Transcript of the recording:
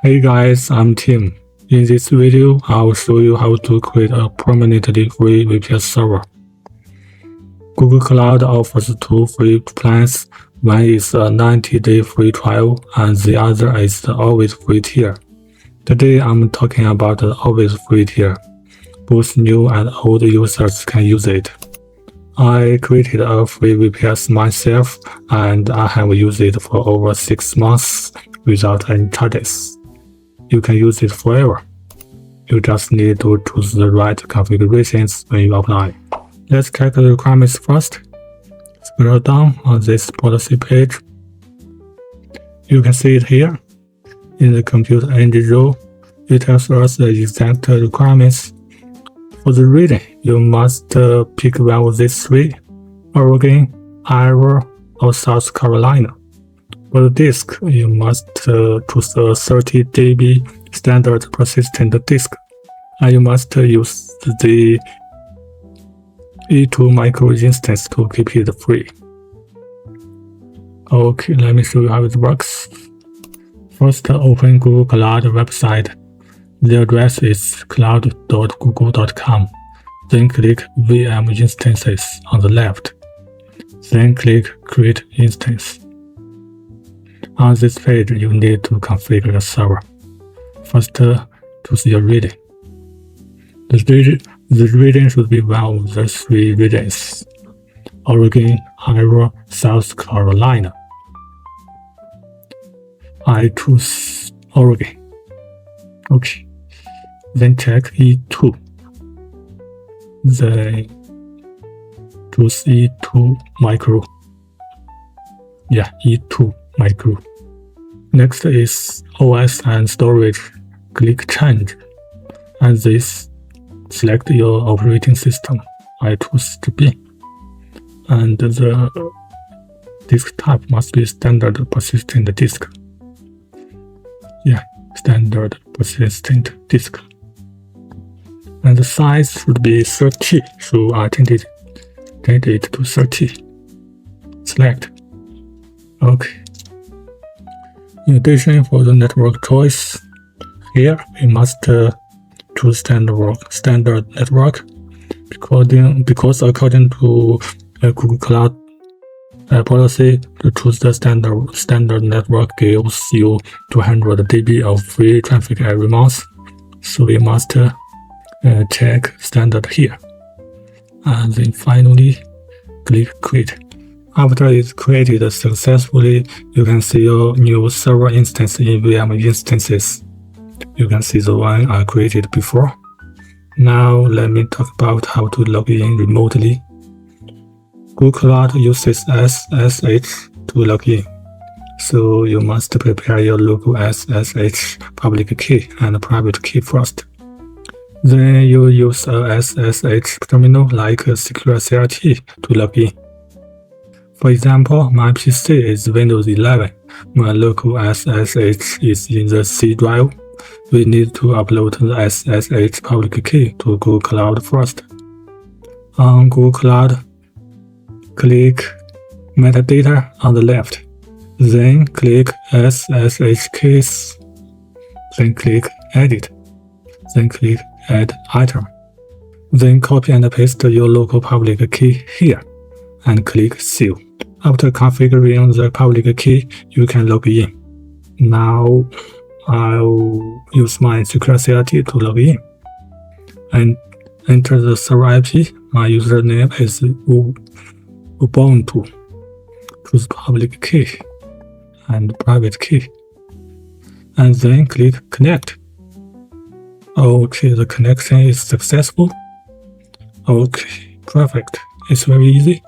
Hey guys, I'm Tim. In this video, I'll show you how to create a permanently free VPS server. Google Cloud offers two free plans. One is a 90-day free trial, and the other is the always free tier. Today, I'm talking about the always free tier. Both new and old users can use it. I created a free VPS myself, and I have used it for over 6 months without any charges. You can use it forever. You just need to choose the right configurations when you apply. Let's check the requirements first. Scroll down on this policy page. You can see it here. In the computer engine row, it tells us the exact requirements. For the region, you must pick one of these three: Oregon, Iowa, or South Carolina. For the disk, you must choose a 30 GB standard persistent disk, and you must use the E2 micro instance to keep it free. Okay, let me show you how it works. First, open Google Cloud website. The address is cloud.google.com. Then click VM Instances on the left. Then click Create Instance. On this page, you need to configure the server. First, choose your region. The region should be one of the three regions: Oregon, Iowa, South Carolina. I choose Oregon. Okay. Then check E2. Then choose E2 micro. E2 micro. Next is OS and storage. Click Change, and this select your operating system. I choose GB, and the disk type must be standard persistent disk. Standard persistent disk. And the size should be 30, so I change it to 30. Select. Okay. In addition, for the network choice, here we must choose standard network, because according to Google Cloud policy, to choose the standard network gives you 200 dB of free traffic every month. So we must check standard here, and then finally click Create. After it's created successfully, you can see your new server instance in VM Instances. You can see the one I created before. Now let me talk about how to log in remotely. Google Cloud uses SSH to log in, so you must prepare your local SSH public key and private key first. Then you use a SSH terminal like Secure CRT to log in. For example, my PC is Windows 11. My local SSH is in the C drive. We need to upload the SSH public key to Google Cloud first. On Google Cloud, click Metadata on the left. Then click SSH keys. Then click Edit. Then click Add Item. Then copy and paste your local public key here, and click Save. After configuring the public key, you can log in. Now, I'll use my Secure CRT to log in and enter the server IP. My username is Ubuntu. Choose public key and private key, and then click Connect. Okay, the connection is successful. Okay, perfect. It's very easy.